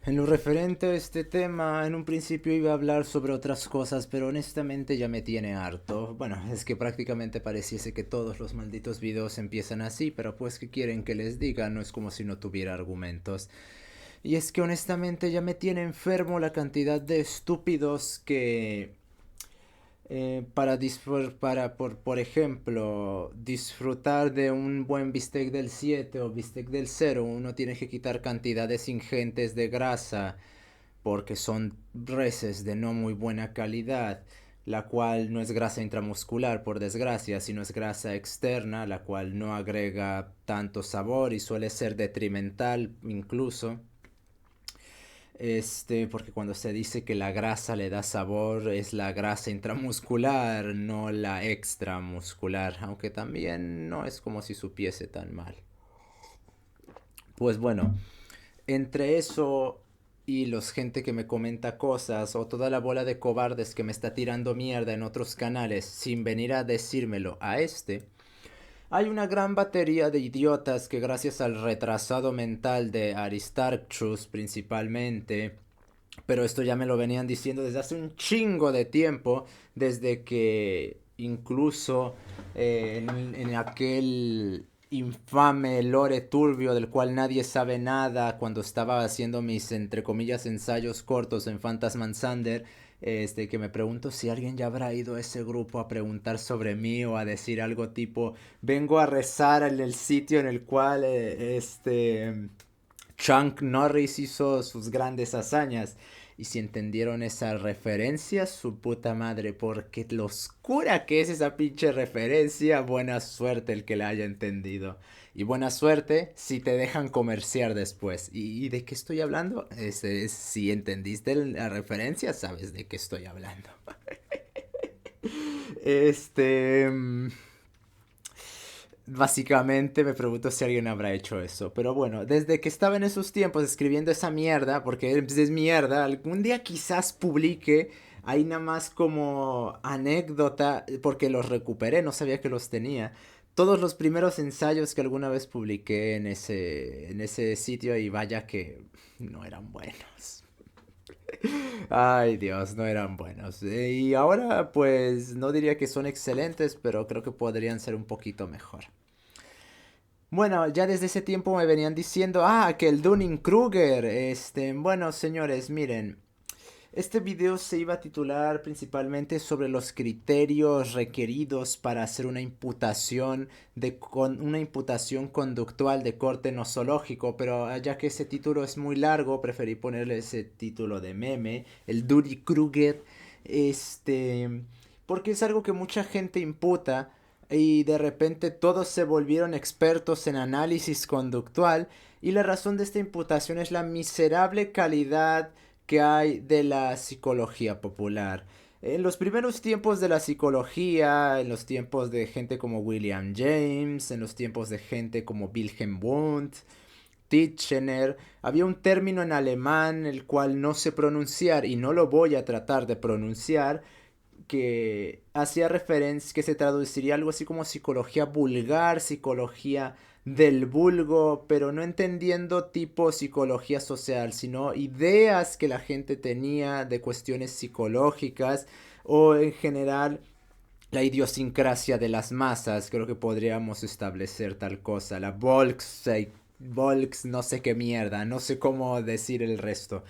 En lo referente a este tema, en un principio iba a hablar sobre otras cosas, pero honestamente ya me tiene harto. Bueno, es que prácticamente pareciese que todos los malditos videos empiezan así, pero pues ¿qué quieren que les diga? No es como si no tuviera argumentos. Y es que honestamente ya me tiene enfermo la cantidad de estúpidos que por ejemplo, disfrutar de un buen bistec del 7 o bistec del 0, uno tiene que quitar cantidades ingentes de grasa porque son reses de no muy buena calidad, la cual no es grasa intramuscular por desgracia, sino es grasa externa, la cual no agrega tanto sabor y suele ser detrimental incluso. Porque cuando se dice que la grasa le da sabor, es la grasa intramuscular, no la extramuscular, aunque también no es como si supiese tan mal. Pues bueno, entre eso y los gente que me comenta cosas o toda la bola de cobardes que me está tirando mierda en otros canales sin venir a decírmelo a hay una gran batería de idiotas que gracias al retrasado mental de Aristarchus principalmente, pero esto ya me lo venían diciendo desde hace un chingo de tiempo, desde que incluso en aquel infame lore turbio del cual nadie sabe nada cuando estaba haciendo mis entre comillas ensayos cortos en Phantasm Sander, que me pregunto si alguien ya habrá ido a ese grupo a preguntar sobre mí o a decir algo tipo vengo a rezar en el sitio en el cual Chuck Norris hizo sus grandes hazañas. Y si entendieron esa referencia, su puta madre, porque lo oscura que es esa pinche referencia, buena suerte el que la haya entendido. Y buena suerte si te dejan comerciar después. ¿Y de qué estoy hablando? Si entendiste la referencia, sabes de qué estoy hablando. Este... mm, Básicamente me pregunto si alguien habrá hecho eso. Pero bueno, desde que estaba en esos tiempos escribiendo esa mierda, porque es mierda, algún día quizás publique ahí nada más como anécdota, porque los recuperé, no sabía que los tenía. Todos los primeros ensayos que alguna vez publiqué en ese sitio y vaya que no eran buenos. Ay Dios, no eran buenos. Y ahora pues no diría que son excelentes, pero creo que podrían ser un poquito mejor. Bueno, ya desde ese tiempo me venían diciendo, que el Dunning-Kruger, bueno, señores, miren, este video se iba a titular principalmente sobre los criterios requeridos para hacer una imputación una imputación conductual de corte nosológico, pero ya que ese título es muy largo, preferí ponerle ese título de meme, el Dunning-Kruger, porque es algo que mucha gente imputa y de repente todos se volvieron expertos en análisis conductual y la razón de esta imputación es la miserable calidad que hay de la psicología popular. En los primeros tiempos de la psicología, en los tiempos de gente como William James, en los tiempos de gente como Wilhelm Wundt, Titchener, había un término en alemán el cual no sé pronunciar y no lo voy a tratar de pronunciar, que hacía referencia, que se traduciría algo así como psicología vulgar, psicología del vulgo, pero no entendiendo tipo psicología social, sino ideas que la gente tenía de cuestiones psicológicas o en general la idiosincrasia de las masas. Creo que podríamos establecer tal cosa, la Volks, no sé qué mierda, no sé cómo decir el resto.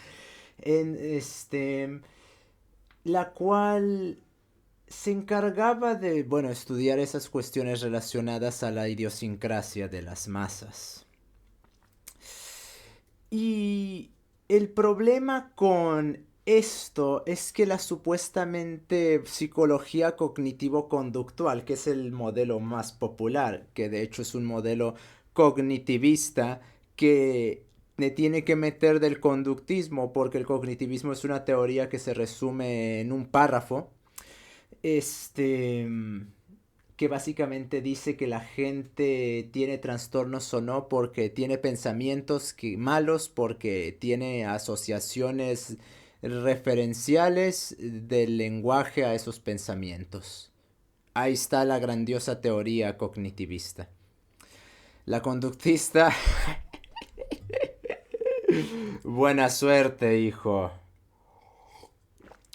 En la cual se encargaba de, bueno, estudiar esas cuestiones relacionadas a la idiosincrasia de las masas. Y el problema con esto es que la supuestamente psicología cognitivo-conductual, que es el modelo más popular, que de hecho es un modelo cognitivista que le tiene que meter del conductismo, porque el cognitivismo es una teoría que se resume en un párrafo, este que básicamente dice que la gente tiene trastornos o no porque tiene pensamientos malos, porque tiene asociaciones referenciales del lenguaje a esos pensamientos. Ahí está la grandiosa teoría cognitivista. La conductista Buena suerte, hijo.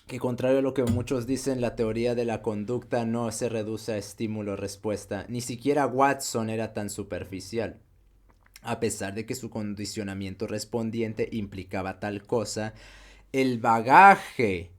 Que contrario a lo que muchos dicen, la teoría de la conducta no se reduce a estímulo-respuesta. Ni siquiera Watson era tan superficial. A pesar de que su condicionamiento respondiente implicaba tal cosa, el bagaje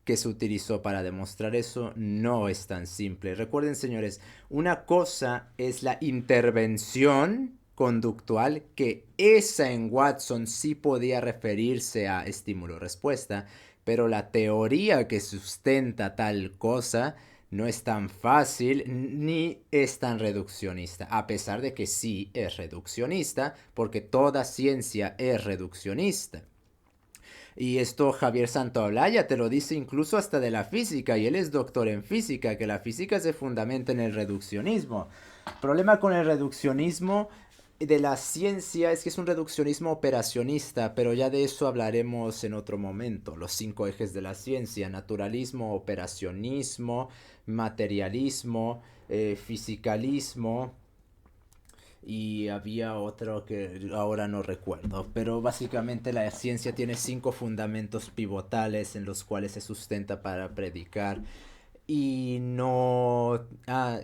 que se utilizó para demostrar eso no es tan simple. Recuerden, señores, una cosa es la intervención conductual, que esa en Watson sí podía referirse a estímulo-respuesta, pero la teoría que sustenta tal cosa no es tan fácil ni es tan reduccionista, a pesar de que sí es reduccionista, porque toda ciencia es reduccionista. Y esto Javier Santaolalla te lo dice incluso hasta de la física, y él es doctor en física, que la física se fundamenta en el reduccionismo. El problema con el reduccionismo de la ciencia es que es un reduccionismo operacionista, pero ya de eso hablaremos en otro momento. Los 5 ejes de la ciencia: naturalismo, operacionismo, materialismo, fisicalismo, y había otro que ahora no recuerdo, pero básicamente la ciencia tiene 5 fundamentos pivotales en los cuales se sustenta para predicar. Y no,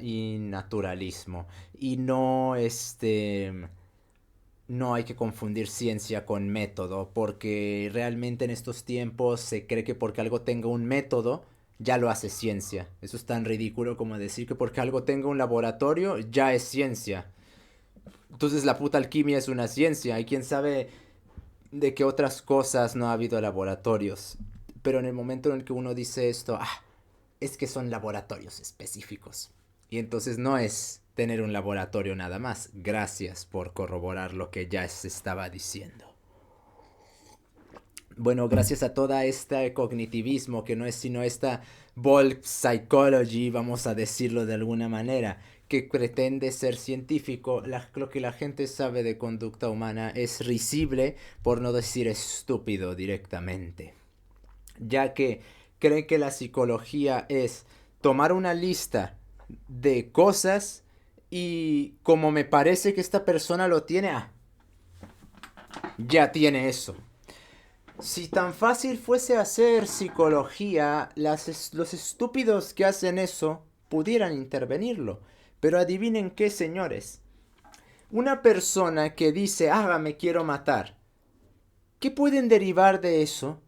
y naturalismo, y no, no hay que confundir ciencia con método, porque realmente en estos tiempos se cree que porque algo tenga un método ya lo hace ciencia. Eso es tan ridículo como decir que porque algo tenga un laboratorio ya es ciencia. Entonces la puta alquimia es una ciencia, y quién sabe de qué otras cosas no ha habido laboratorios. Pero en el momento en el que uno dice esto, es que son laboratorios específicos. Y entonces no es tener un laboratorio nada más. Gracias por corroborar lo que ya se estaba diciendo. Bueno, gracias a toda este cognitivismo, que no es sino esta bulk psychology, vamos a decirlo de alguna manera, que pretende ser científico, lo que la gente sabe de conducta humana es risible, por no decir estúpido directamente. Ya que creen que la psicología es tomar una lista de cosas y como me parece que esta persona lo tiene, ya tiene eso. Si tan fácil fuese hacer psicología, los estúpidos que hacen eso pudieran intervenirlo. Pero adivinen qué, señores. Una persona que dice, me quiero matar. ¿Qué pueden derivar de eso?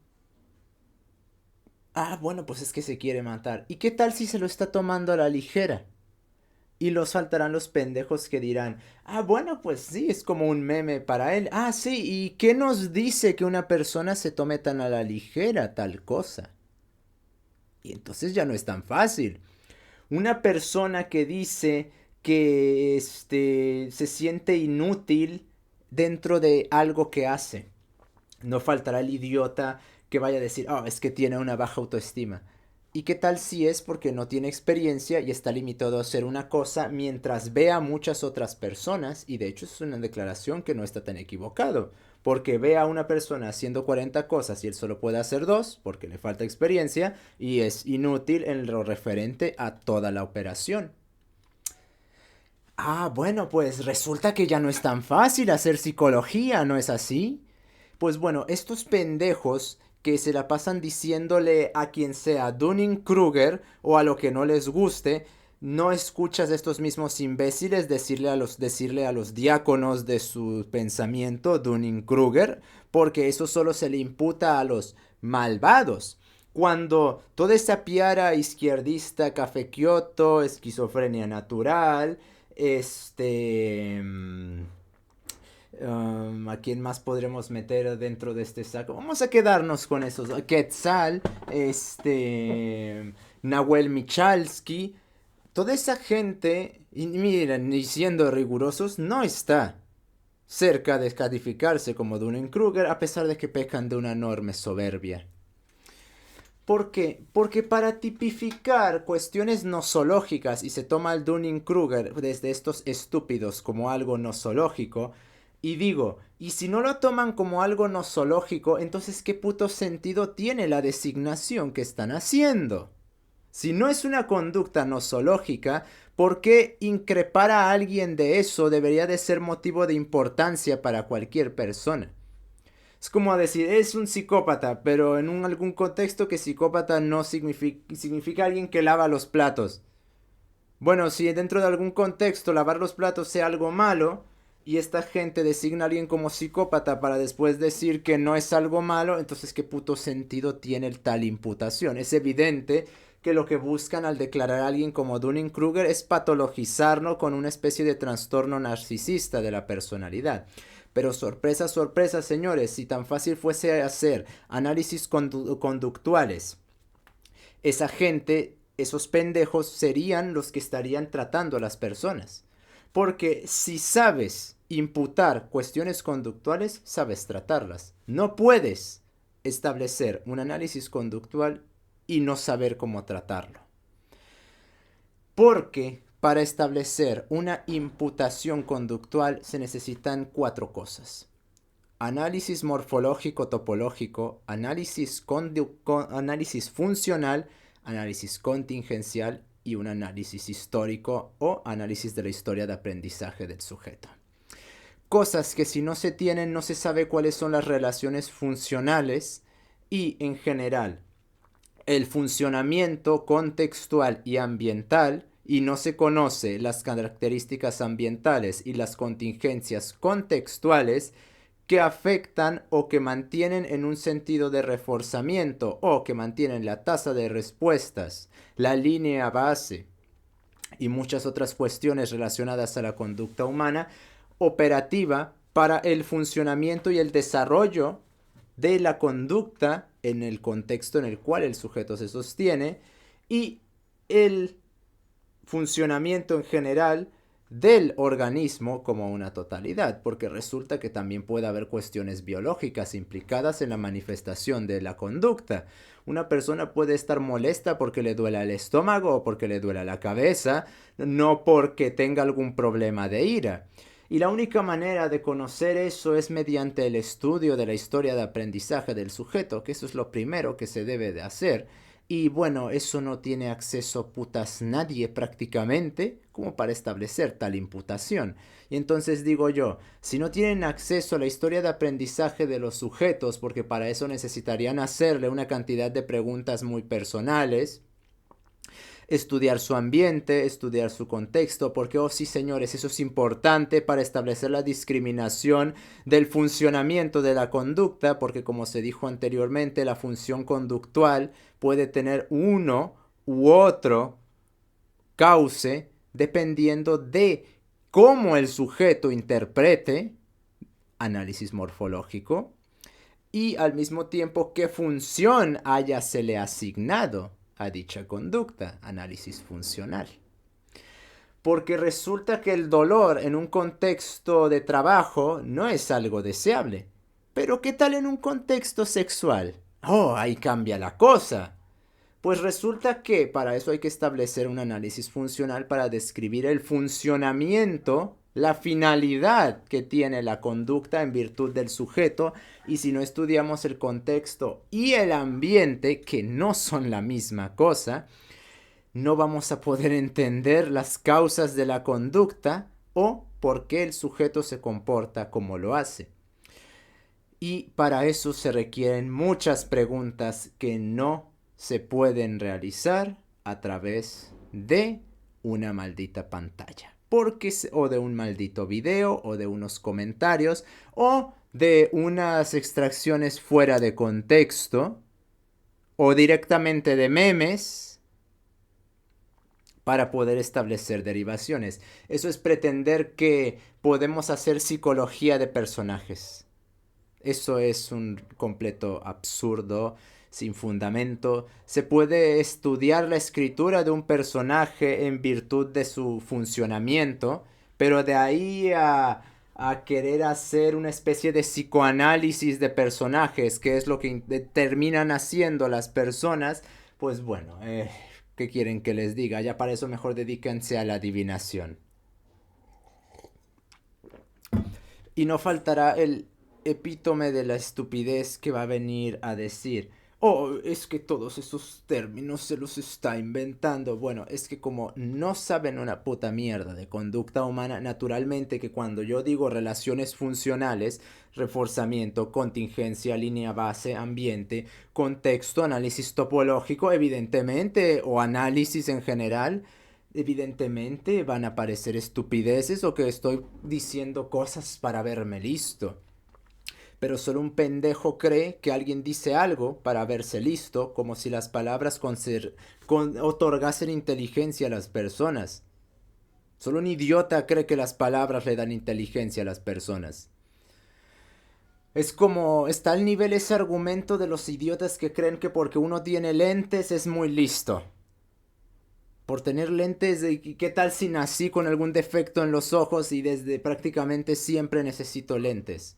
Bueno, pues es que se quiere matar. ¿Y qué tal si se lo está tomando a la ligera? Y los faltarán los pendejos que dirán, bueno, pues sí, es como un meme para él. Sí, ¿y qué nos dice que una persona se tome tan a la ligera tal cosa? Y entonces ya no es tan fácil. Una persona que dice que se siente inútil dentro de algo que hace. No faltará el idiota que vaya a decir, es que tiene una baja autoestima. ¿Y qué tal si es porque no tiene experiencia y está limitado a hacer una cosa mientras ve a muchas otras personas? Y de hecho es una declaración que no está tan equivocado. Porque ve a una persona haciendo 40 cosas y él solo puede hacer 2 porque le falta experiencia y es inútil en lo referente a toda la operación. Bueno, pues resulta que ya no es tan fácil hacer psicología, ¿no es así? Pues bueno, estos pendejos que se la pasan diciéndole a quien sea Dunning-Kruger o a lo que no les guste, no escuchas a estos mismos imbéciles decirle a los diáconos de su pensamiento Dunning-Kruger, porque eso solo se le imputa a los malvados. Cuando toda esa piara izquierdista, café Kioto, esquizofrenia natural, ¿a quién más podremos meter dentro de este saco? Vamos a quedarnos con esos. Quetzal, Nahuel Michalski. Toda esa gente, y miren, y siendo rigurosos, no está cerca de calificarse como Dunning-Kruger, a pesar de que pecan de una enorme soberbia. ¿Por qué? Porque para tipificar cuestiones nosológicas y se toma el Dunning-Kruger desde estos estúpidos como algo nosológico, y digo, y si no lo toman como algo nosológico, entonces ¿qué puto sentido tiene la designación que están haciendo? Si no es una conducta nosológica, ¿por qué increpar a alguien de eso debería de ser motivo de importancia para cualquier persona? Es como decir, es un psicópata, pero en algún contexto que psicópata no significa alguien que lava los platos. Bueno, si dentro de algún contexto lavar los platos sea algo malo y esta gente designa a alguien como psicópata para después decir que no es algo malo, entonces ¿qué puto sentido tiene tal imputación? Es evidente que lo que buscan al declarar a alguien como Dunning-Kruger es patologizarlo con una especie de trastorno narcisista de la personalidad. Pero sorpresa, sorpresa, señores, si tan fácil fuese hacer análisis conductuales, esa gente, esos pendejos serían los que estarían tratando a las personas. Porque si sabes imputar cuestiones conductuales, sabes tratarlas. No puedes establecer un análisis conductual y no saber cómo tratarlo. Porque para establecer una imputación conductual se necesitan 4 cosas. Análisis morfológico topológico, análisis funcional, análisis contingencial y un análisis histórico o análisis de la historia de aprendizaje del sujeto. Cosas que si no se tienen no se sabe cuáles son las relaciones funcionales y en general el funcionamiento contextual y ambiental y no se conoce las características ambientales y las contingencias contextuales que afectan o que mantienen en un sentido de reforzamiento o que mantienen la tasa de respuestas, la línea base y muchas otras cuestiones relacionadas a la conducta humana operativa para el funcionamiento y el desarrollo de la conducta en el contexto en el cual el sujeto se sostiene y el funcionamiento en general del organismo como una totalidad, porque resulta que también puede haber cuestiones biológicas implicadas en la manifestación de la conducta. Una persona puede estar molesta porque le duela el estómago o porque le duela la cabeza, no porque tenga algún problema de ira. Y la única manera de conocer eso es mediante el estudio de la historia de aprendizaje del sujeto, que eso es lo primero que se debe de hacer. Y bueno, eso no tiene acceso putas nadie prácticamente como para establecer tal imputación. Y entonces digo yo, si no tienen acceso a la historia de aprendizaje de los sujetos, porque para eso necesitarían hacerle una cantidad de preguntas muy personales, estudiar su ambiente, estudiar su contexto, porque, oh sí señores, eso es importante para establecer la discriminación del funcionamiento de la conducta, porque como se dijo anteriormente, la función conductual puede tener uno u otro cauce dependiendo de cómo el sujeto interprete, análisis morfológico, y al mismo tiempo qué función se le asignado a dicha conducta, análisis funcional. Porque resulta que el dolor en un contexto de trabajo no es algo deseable. Pero ¿qué tal en un contexto sexual? Oh, ahí cambia la cosa. Pues resulta que para eso hay que establecer un análisis funcional para describir el funcionamiento, la finalidad que tiene la conducta en virtud del sujeto, y si no estudiamos el contexto y el ambiente, que no son la misma cosa, no vamos a poder entender las causas de la conducta o por qué el sujeto se comporta como lo hace. Y para eso se requieren muchas preguntas que no se pueden realizar a través de una maldita pantalla. O de un maldito video, o de unos comentarios, o de unas extracciones fuera de contexto, o directamente de memes, para poder establecer derivaciones. Eso es pretender que podemos hacer psicología de personajes. Eso es un completo absurdo, sin fundamento. Se puede estudiar la escritura de un personaje en virtud de su funcionamiento, pero de ahí a querer hacer una especie de psicoanálisis de personajes, que es lo que terminan haciendo las personas, pues bueno, ¿qué quieren que les diga? Ya para eso mejor dedíquense a la adivinación. Y no faltará el epítome de la estupidez que va a venir a decir, Oh, es que todos esos términos se los está inventando. Bueno, es que como no saben una puta mierda de conducta humana, naturalmente que cuando yo digo relaciones funcionales, reforzamiento, contingencia, línea base, ambiente, contexto, análisis topológico, evidentemente, o análisis en general, evidentemente van a parecer estupideces o que estoy diciendo cosas para verme listo. Pero solo un pendejo cree que alguien dice algo para verse listo, como si las palabras otorgasen inteligencia a las personas. Solo un idiota cree que las palabras le dan inteligencia a las personas. Es como está al nivel ese argumento de los idiotas que creen que porque uno tiene lentes es muy listo. Por tener lentes, ¿qué tal si nací con algún defecto en los ojos y desde prácticamente siempre necesito lentes?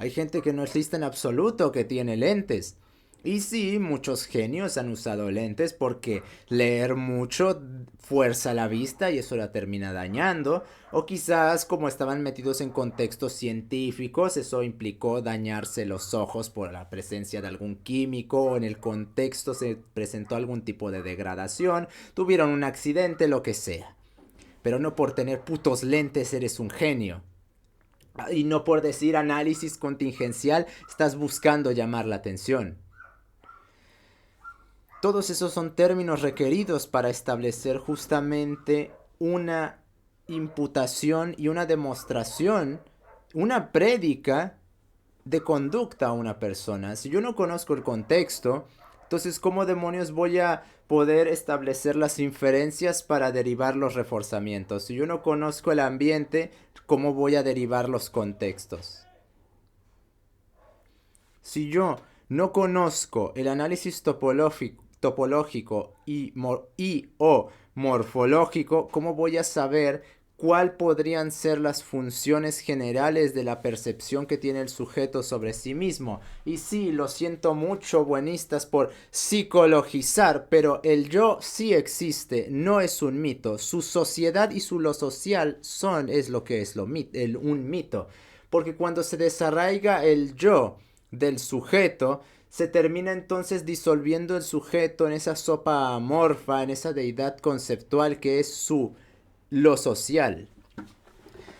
Hay gente que no existe en absoluto que tiene lentes. Y sí, muchos genios han usado lentes porque leer mucho fuerza la vista y eso la termina dañando. O quizás como estaban metidos en contextos científicos, eso implicó dañarse los ojos por la presencia de algún químico o en el contexto se presentó algún tipo de degradación, tuvieron un accidente, lo que sea. Pero no por tener putos lentes eres un genio. Y no por decir análisis contingencial estás buscando llamar la atención. Todos esos son términos requeridos para establecer justamente una imputación y una demostración, una prédica de conducta a una persona. Si yo no conozco el contexto, entonces ¿cómo demonios voy a poder establecer las inferencias para derivar los reforzamientos? Si yo no conozco el ambiente, ¿cómo voy a derivar los contextos? Si yo no conozco el análisis topológico y o morfológico, ¿cómo voy a saber cuál podrían ser las funciones generales de la percepción que tiene el sujeto sobre sí mismo? Y sí, lo siento mucho, buenistas, por psicologizar, pero el yo sí existe, no es un mito. Su sociedad y su lo social es lo que es un mito. Porque cuando se desarraiga el yo del sujeto, se termina entonces disolviendo el sujeto en esa sopa amorfa, en esa deidad conceptual que es lo social.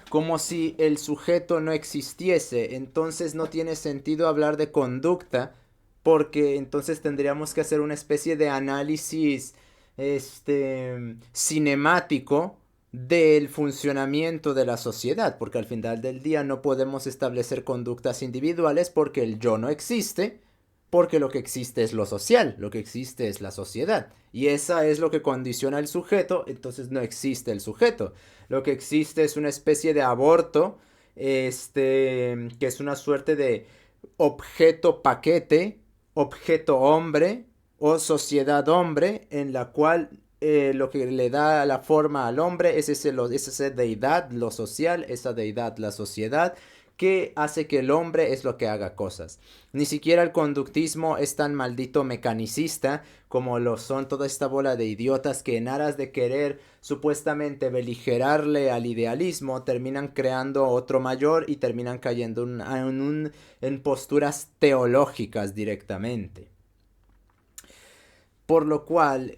Como si el sujeto no existiese, entonces no tiene sentido hablar de conducta, porque entonces tendríamos que hacer una especie de análisis cinemático del funcionamiento de la sociedad, porque al final del día no podemos establecer conductas individuales porque el yo no existe, porque lo que existe es lo social, lo que existe es la sociedad. Y esa es lo que condiciona el sujeto, entonces no existe el sujeto. Lo que existe es una especie de aborto, que es una suerte de objeto paquete, objeto hombre o sociedad hombre, en la cual lo que le da la forma al hombre es esa deidad, lo social, esa deidad, la sociedad, que hace que el hombre es lo que haga cosas. Ni siquiera el conductismo es tan maldito mecanicista como lo son toda esta bola de idiotas que en aras de querer supuestamente beligerarle al idealismo terminan creando otro mayor y terminan cayendo en posturas teológicas directamente. Por lo cual,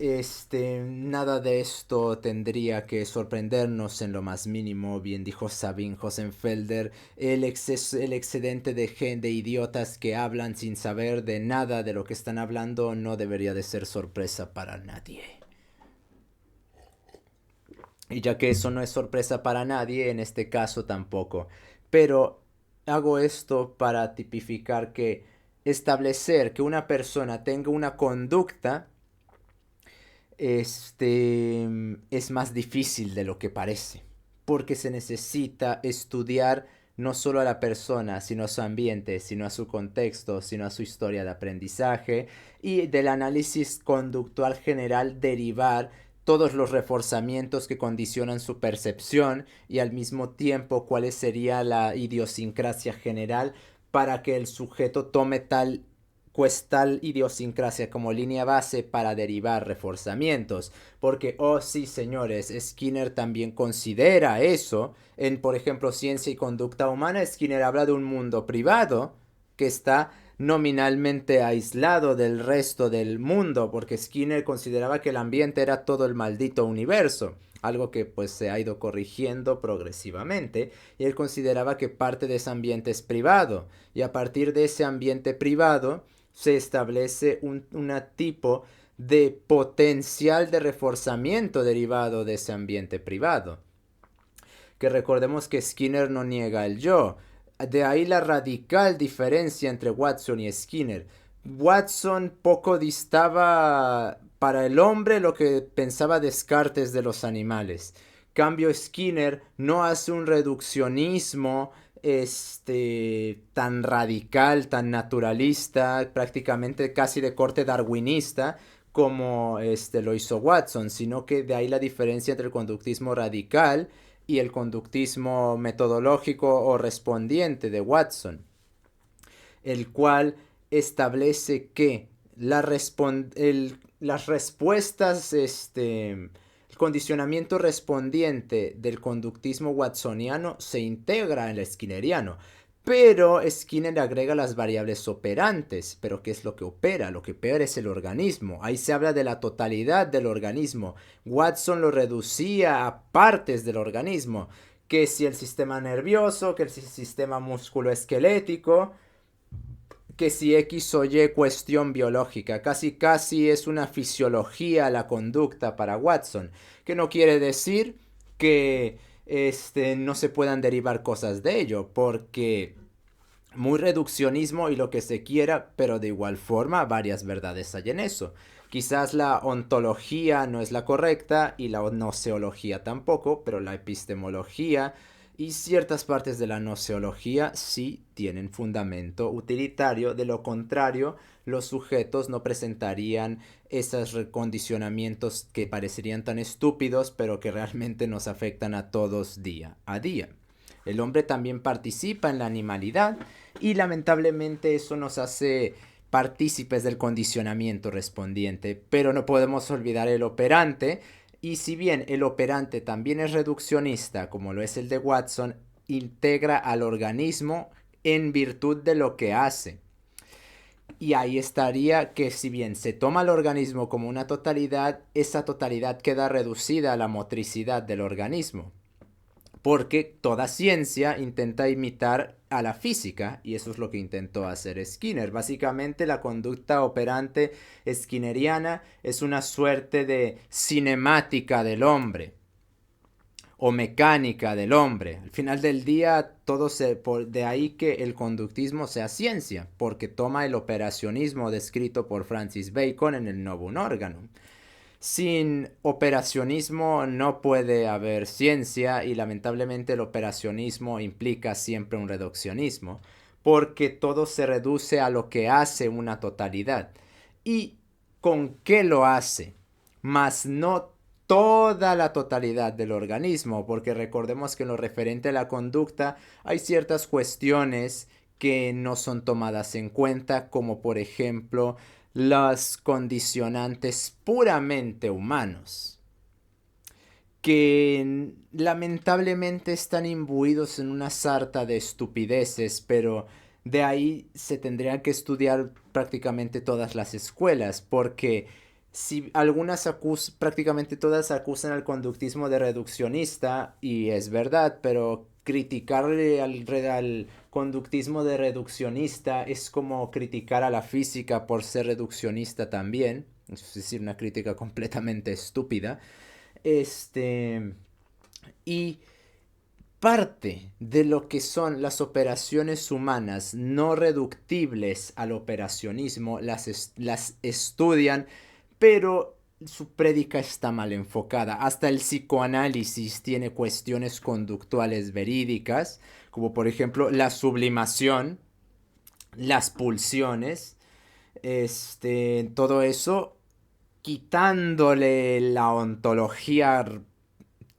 nada de esto tendría que sorprendernos en lo más mínimo, bien dijo Sabine Hosenfelder, el excedente de idiotas que hablan sin saber de nada de lo que están hablando no debería de ser sorpresa para nadie. Y ya que eso no es sorpresa para nadie, en este caso tampoco. Pero hago esto para tipificar que establecer que una persona tenga una conducta es más difícil de lo que parece, porque se necesita estudiar no solo a la persona, sino a su ambiente, sino a su contexto, sino a su historia de aprendizaje y del análisis conductual general derivar todos los reforzamientos que condicionan su percepción y al mismo tiempo cuál sería la idiosincrasia general para que el sujeto tome tal idiosincrasia como línea base para derivar reforzamientos. Porque, oh sí, señores, Skinner también considera eso. En, por ejemplo, Ciencia y Conducta Humana, Skinner habla de un mundo privado que está nominalmente aislado del resto del mundo, porque Skinner consideraba que el ambiente era todo el maldito universo, algo que pues se ha ido corrigiendo progresivamente, y él consideraba que parte de ese ambiente es privado, y a partir de ese ambiente privado se establece un tipo de potencial de reforzamiento derivado de ese ambiente privado. Que recordemos que Skinner no niega el yo. De ahí la radical diferencia entre Watson y Skinner. Watson poco distaba para el hombre lo que pensaba Descartes de los animales. Cambio Skinner no hace un reduccionismo tan radical, tan naturalista, prácticamente casi de corte darwinista, como lo hizo Watson, sino que de ahí la diferencia entre el conductismo radical y el conductismo metodológico o respondiente de Watson, el cual establece que las respuestas, el condicionamiento respondiente del conductismo watsoniano se integra en el skinneriano. Pero Skinner agrega las variables operantes. ¿Pero qué es lo que opera? Lo que opera es el organismo. Ahí se habla de la totalidad del organismo. Watson lo reducía a partes del organismo. Que si el sistema nervioso, que si el sistema musculoesquelético, que si X o Y cuestión biológica. Casi es una fisiología la conducta para Watson. Que no quiere decir que no se puedan derivar cosas de ello, porque muy reduccionismo y lo que se quiera, pero de igual forma varias verdades hay en eso. Quizás la ontología no es la correcta y la noseología tampoco, pero la epistemología y ciertas partes de la noseología sí tienen fundamento utilitario. De lo contrario, los sujetos no presentarían esos recondicionamientos que parecerían tan estúpidos, pero que realmente nos afectan a todos día a día. El hombre también participa en la animalidad y lamentablemente eso nos hace partícipes del condicionamiento respondiente, pero no podemos olvidar el operante. Y si bien el operante también es reduccionista, como lo es el de Watson, integra al organismo en virtud de lo que hace. Y ahí estaría que si bien se toma al organismo como una totalidad, esa totalidad queda reducida a la motricidad del organismo. Porque toda ciencia intenta imitar a la física, y eso es lo que intentó hacer Skinner. Básicamente la conducta operante skinneriana es una suerte de cinemática del hombre o mecánica del hombre. Al final del día, de ahí que el conductismo sea ciencia, porque toma el operacionismo descrito por Francis Bacon en el Novum Organum. Sin operacionismo no puede haber ciencia, y lamentablemente el operacionismo implica siempre un reduccionismo, porque todo se reduce a lo que hace una totalidad. ¿Y con qué lo hace? Mas no toda la totalidad del organismo, porque recordemos que en lo referente a la conducta hay ciertas cuestiones que no son tomadas en cuenta, como por ejemplo los condicionantes puramente humanos, que lamentablemente están imbuidos en una sarta de estupideces, pero de ahí se tendrían que estudiar prácticamente todas las escuelas, porque si algunas prácticamente todas acusan al conductismo de reduccionista, y es verdad, pero criticarle al conductismo de reduccionista es como criticar a la física por ser reduccionista también, es decir, una crítica completamente estúpida. Y parte de lo que son las operaciones humanas no reductibles al operacionismo las estudian, pero su prédica está mal enfocada. Hasta el psicoanálisis tiene cuestiones conductuales verídicas, como por ejemplo la sublimación, las pulsiones, todo eso, quitándole la ontología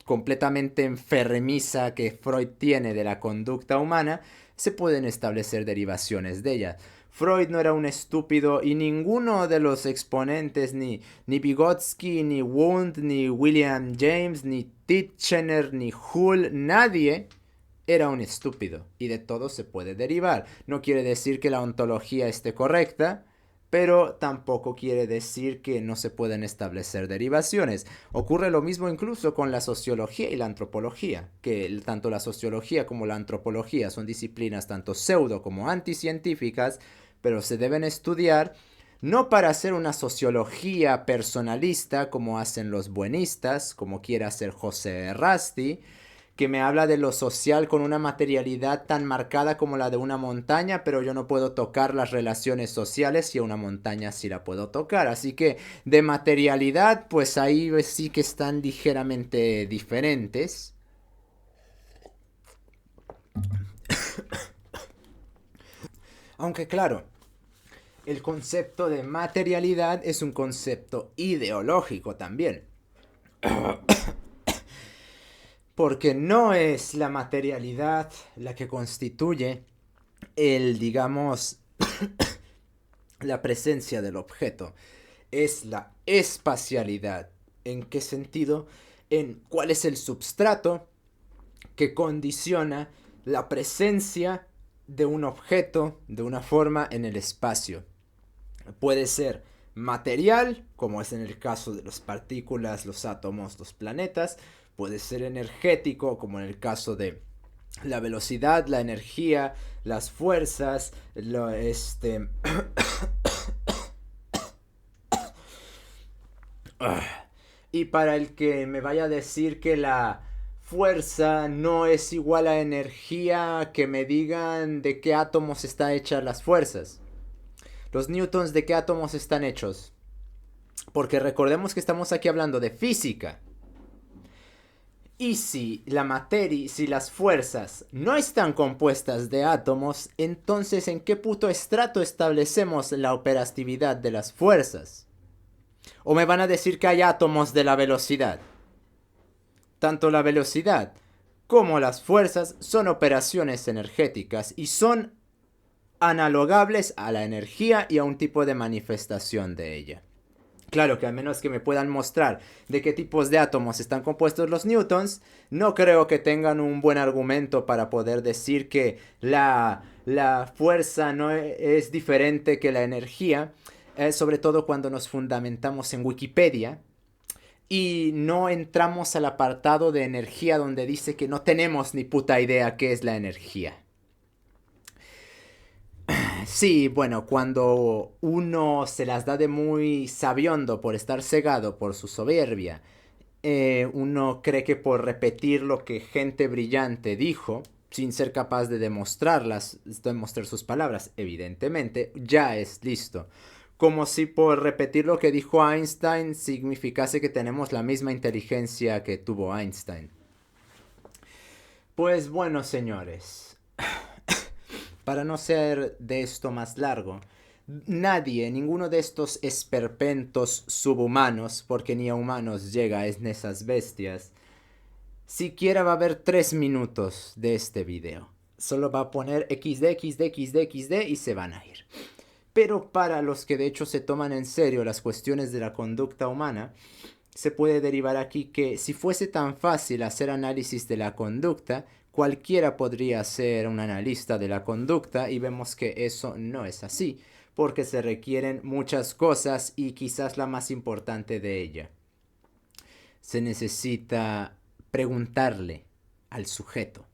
completamente enfermiza que Freud tiene de la conducta humana, se pueden establecer derivaciones de ella. Freud no era un estúpido, y ninguno de los exponentes, ni Vygotsky, ni Wundt, ni William James, ni Titchener, ni Hull, nadie era un estúpido, y de todo se puede derivar. No quiere decir que la ontología esté correcta, pero tampoco quiere decir que no se pueden establecer derivaciones. Ocurre lo mismo incluso con la sociología y la antropología, que tanto la sociología como la antropología son disciplinas tanto pseudo como anticientíficas, pero se deben estudiar no para hacer una sociología personalista como hacen los buenistas, como quiere hacer José Errasti, que me habla de lo social con una materialidad tan marcada como la de una montaña, pero yo no puedo tocar las relaciones sociales y a una montaña sí la puedo tocar. Así que de materialidad, pues ahí sí que están ligeramente diferentes. Aunque claro, el concepto de materialidad es un concepto ideológico también. Porque no es la materialidad la que constituye digamos, la presencia del objeto. Es la espacialidad. ¿En qué sentido? En cuál es el substrato que condiciona la presencia de un objeto, de una forma en el espacio. Puede ser material, como es en el caso de las partículas, los átomos, los planetas. Puede ser energético, como en el caso de la velocidad, la energía, las fuerzas, Y para el que me vaya a decir que la fuerza no es igual a energía, que me digan de qué átomos están hechas las fuerzas. Los newtons de qué átomos están hechos. Porque recordemos que estamos aquí hablando de física. Y si la materia, si las fuerzas no están compuestas de átomos, entonces ¿en qué puto estrato establecemos la operatividad de las fuerzas? ¿O me van a decir que hay átomos de la velocidad? Tanto la velocidad como las fuerzas son operaciones energéticas y son analogables a la energía y a un tipo de manifestación de ella. Claro que a menos que me puedan mostrar de qué tipos de átomos están compuestos los newtons, no creo que tengan un buen argumento para poder decir que la fuerza no es diferente que la energía, sobre todo cuando nos fundamentamos en Wikipedia y no entramos al apartado de energía donde dice que no tenemos ni puta idea qué es la energía. Sí, bueno, cuando uno se las da de muy sabiondo por estar cegado por su soberbia, uno cree que por repetir lo que gente brillante dijo, sin ser capaz de demostrar sus palabras, evidentemente, ya es listo. Como si por repetir lo que dijo Einstein significase que tenemos la misma inteligencia que tuvo Einstein. Pues bueno, señores, para no ser de esto más largo, nadie, ninguno de estos esperpentos subhumanos, porque ni a humanos llega en esas bestias, siquiera va a haber 3 minutos de este video. Solo va a poner XD, XD, XD, XD y se van a ir. Pero para los que de hecho se toman en serio las cuestiones de la conducta humana, se puede derivar aquí que si fuese tan fácil hacer análisis de la conducta, cualquiera podría ser un analista de la conducta y vemos que eso no es así, porque se requieren muchas cosas y quizás la más importante de ella. Se necesita preguntarle al sujeto.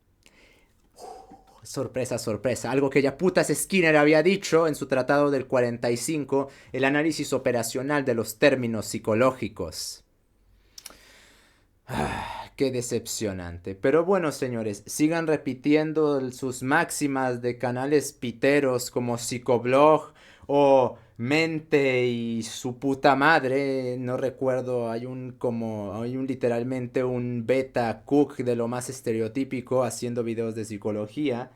Sorpresa, sorpresa. Algo que ya putas Skinner había dicho en su tratado del 45, el análisis operacional de los términos psicológicos. Qué decepcionante. Pero bueno, señores, sigan repitiendo sus máximas de canales piteros como Psicoblog o Mente y su puta madre. No recuerdo, hay un literalmente un beta cook de lo más estereotípico haciendo videos de psicología.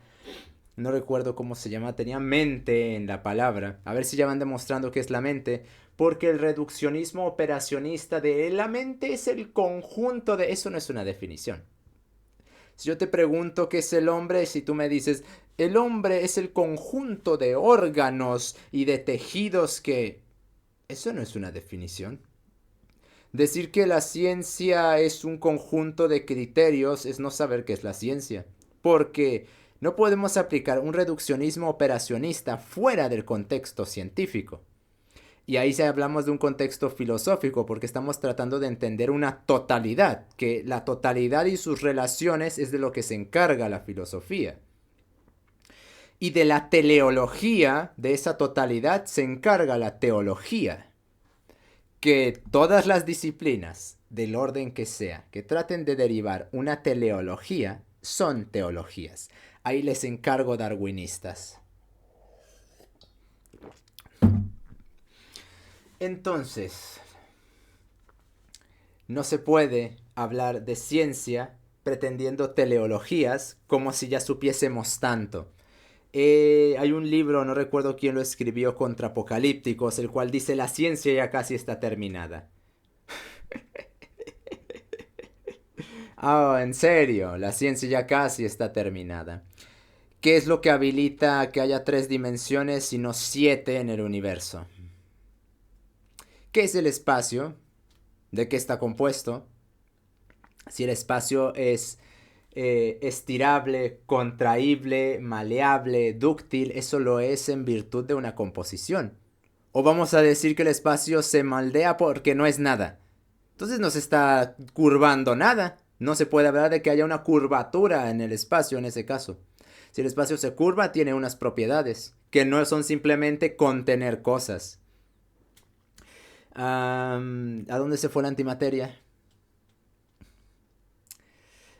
No recuerdo cómo se llama, tenía mente en la palabra. A ver si ya van demostrando qué es la mente. Porque el reduccionismo operacionista de la mente es el conjunto de... Eso no es una definición. Si yo te pregunto qué es el hombre, si tú me dices, el hombre es el conjunto de órganos y de tejidos que... Eso no es una definición. Decir que la ciencia es un conjunto de criterios es no saber qué es la ciencia. porque no podemos aplicar un reduccionismo operacionista fuera del contexto científico. Y ahí sí hablamos de un contexto filosófico, porque estamos tratando de entender una totalidad, que la totalidad y sus relaciones es de lo que se encarga la filosofía. Y de la teleología, de esa totalidad, se encarga la teología. Que todas las disciplinas, del orden que sea, que traten de derivar una teleología, son teologías. Ahí les encargo darwinistas. Entonces, no se puede hablar de ciencia pretendiendo teleologías como si ya supiésemos tanto. Hay un libro, no recuerdo quién lo escribió, contra Apocalípticos, el cual dice la ciencia ya casi está terminada. Ah, en serio, la ciencia ya casi está terminada. ¿Qué es lo que habilita que haya 3 dimensiones y no 7 en el universo? ¿Qué es el espacio? ¿De qué está compuesto? Si el espacio es estirable, contraíble, maleable, dúctil, eso lo es en virtud de una composición. O vamos a decir que el espacio se moldea porque no es nada. Entonces no se está curvando nada. No se puede hablar de que haya una curvatura en el espacio en ese caso. Si el espacio se curva, tiene unas propiedades que no son simplemente contener cosas. ¿A dónde se fue la antimateria?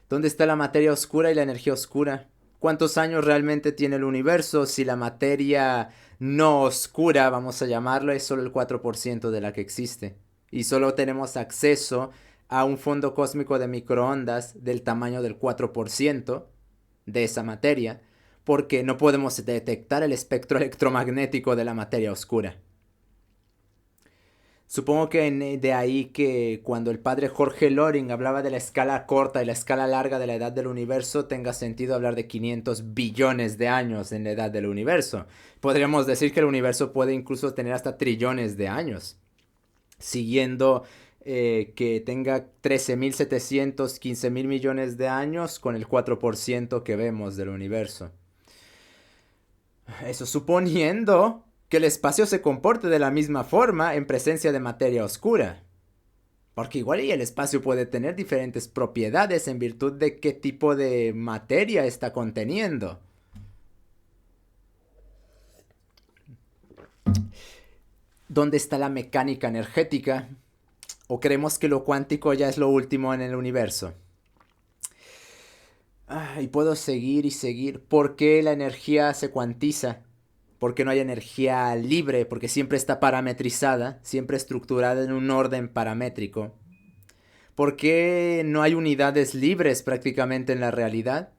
¿Dónde está la materia oscura y la energía oscura? ¿Cuántos años realmente tiene el universo si la materia no oscura, vamos a llamarlo, es solo el 4% de la que existe? Y solo tenemos acceso a un fondo cósmico de microondas del tamaño del 4% de esa materia, porque no podemos detectar el espectro electromagnético de la materia oscura. Supongo que de ahí que cuando el padre Jorge Loring hablaba de la escala corta y la escala larga de la edad del universo, tenga sentido hablar de 500 billones de años en la edad del universo. Podríamos decir que el universo puede incluso tener hasta trillones de años, siguiendo que tenga 13.700, 15.000 millones de años con el 4% que vemos del universo. Eso suponiendo que el espacio se comporte de la misma forma en presencia de materia oscura. Porque igual y el espacio puede tener diferentes propiedades en virtud de qué tipo de materia está conteniendo. ¿Dónde está la mecánica energética? ¿O creemos que lo cuántico ya es lo último en el universo? Y puedo seguir y seguir. ¿Por qué la energía se cuantiza? Porque no hay energía libre, porque siempre está parametrizada, siempre estructurada en un orden paramétrico. ¿Por qué no hay unidades libres prácticamente en la realidad?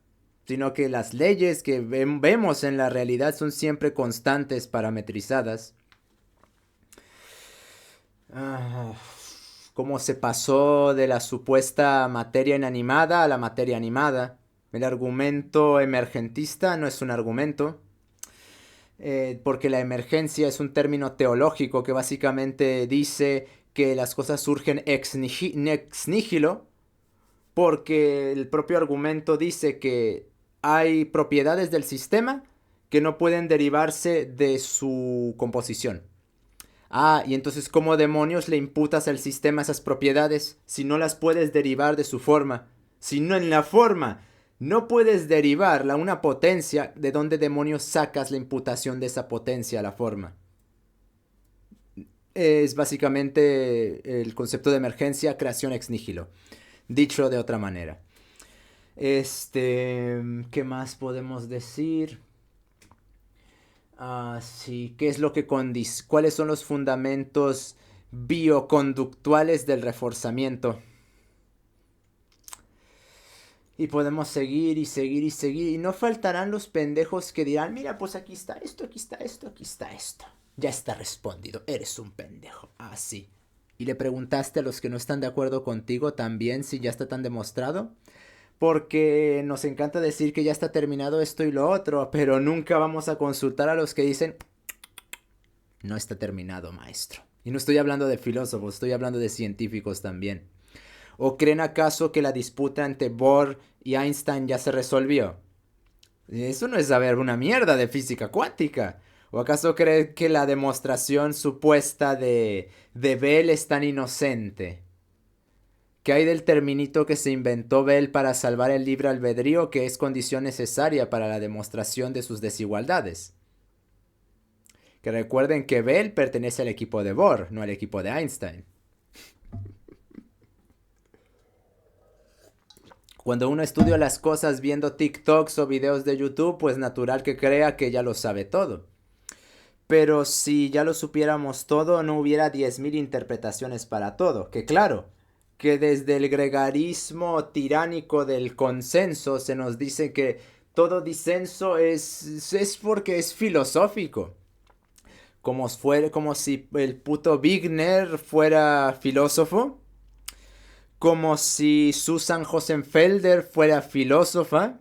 Sino que las leyes que vemos en la realidad son siempre constantes, parametrizadas. ¿Cómo se pasó de la supuesta materia inanimada a la materia animada? El argumento emergentista no es un argumento. Porque la emergencia es un término teológico que básicamente dice que las cosas surgen ex nihilo, porque el propio argumento dice que hay propiedades del sistema que no pueden derivarse de su composición. Y entonces ¿cómo demonios le imputas al sistema esas propiedades si no las puedes derivar de su forma? Si no en la forma no puedes derivarla una potencia, ¿de dónde demonios sacas la imputación de esa potencia a la forma? Es básicamente el concepto de emergencia, creación ex nihilo. Dicho de otra manera. ¿Qué más podemos decir? Sí, ¿qué es lo que cuáles son los fundamentos bioconductuales del reforzamiento? Y podemos seguir y seguir y seguir. Y no faltarán los pendejos que dirán, mira, pues aquí está esto, aquí está esto, aquí está esto. Ya está respondido, eres un pendejo. Sí. ¿Y le preguntaste a los que no están de acuerdo contigo también si ya está tan demostrado? Porque nos encanta decir que ya está terminado esto y lo otro, pero nunca vamos a consultar a los que dicen, no está terminado, maestro. Y no estoy hablando de filósofos, estoy hablando de científicos también. ¿O creen acaso que la disputa entre Bohr y Einstein ya se resolvió? Eso no es saber una mierda de física cuántica. ¿O acaso cree que la demostración supuesta de Bell es tan inocente? ¿Qué hay del terminito que se inventó Bell para salvar el libre albedrío, que es condición necesaria para la demostración de sus desigualdades? Que recuerden que Bell pertenece al equipo de Bohr, no al equipo de Einstein. Cuando uno estudia las cosas viendo TikToks o videos de YouTube, pues natural que crea que ya lo sabe todo. Pero si ya lo supiéramos todo, no hubiera 10.000 interpretaciones para todo. Que claro, que desde el gregarismo tiránico del consenso se nos dice que todo disenso es porque es filosófico. Como si el puto Wigner fuera filósofo. Como si Susan Hosenfelder fuera filósofa.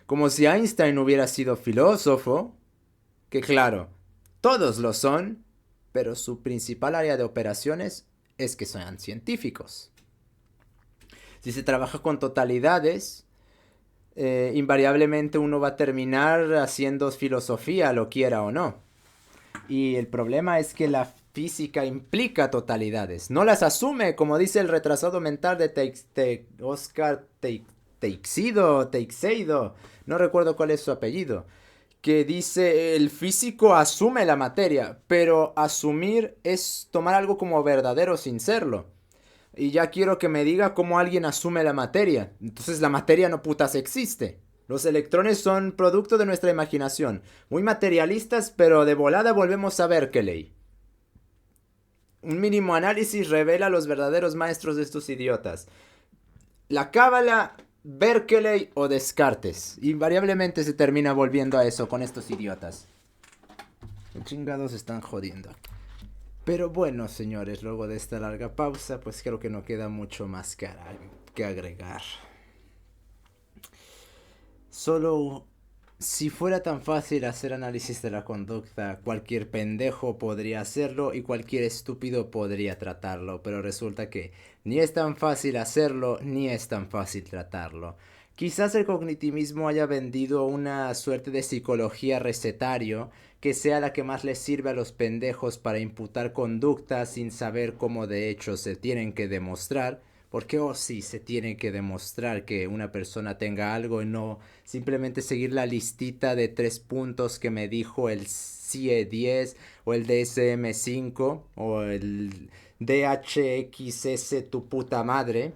Como si Einstein hubiera sido filósofo. Que claro, todos lo son, pero su principal área de operaciones es que sean científicos. Si se trabaja con totalidades, invariablemente uno va a terminar haciendo filosofía, lo quiera o no. Y el problema es que la física implica totalidades. No las asume, como dice el retrasado mental de Oscar Teixeira. No recuerdo cuál es su apellido. Que dice el físico asume la materia, pero asumir es tomar algo como verdadero sin serlo. Y ya quiero que me diga cómo alguien asume la materia. Entonces la materia no putas existe. Los electrones son producto de nuestra imaginación. Muy materialistas, pero de volada volvemos a Berkeley. Un mínimo análisis revela a los verdaderos maestros de estos idiotas. La cábala, Berkeley o Descartes. Invariablemente se termina volviendo a eso con estos idiotas. ¿Qué chingados están jodiendo aquí? Pero bueno, señores, luego de esta larga pausa, pues creo que no queda mucho más que agregar. Solo si fuera tan fácil hacer análisis de la conducta, cualquier pendejo podría hacerlo y cualquier estúpido podría tratarlo, pero resulta que ni es tan fácil hacerlo ni es tan fácil tratarlo. Quizás el cognitivismo haya vendido una suerte de psicología recetario que sea la que más les sirve a los pendejos para imputar conductas sin saber cómo de hecho se tienen que demostrar. Porque, oh sí, se tiene que demostrar que una persona tenga algo y no simplemente seguir la listita de 3 puntos que me dijo el CIE-10 o el DSM-5 o el DHXS tu puta madre.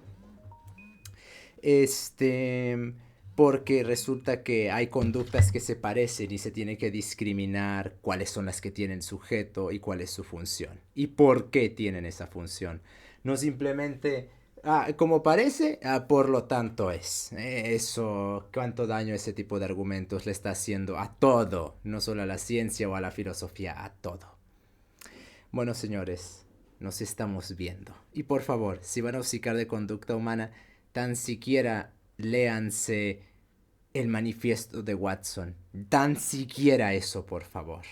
Este, porque resulta que hay conductas que se parecen y se tiene que discriminar cuáles son las que tienen sujeto y cuál es su función y por qué tienen esa función. No simplemente, como parece, por lo tanto es. Eso, cuánto daño ese tipo de argumentos le está haciendo a todo, no solo a la ciencia o a la filosofía, a todo. Bueno, señores, nos estamos viendo. Y por favor, si van a hocicar de conducta humana, tan siquiera léanse el manifiesto de Watson. Tan siquiera eso, por favor.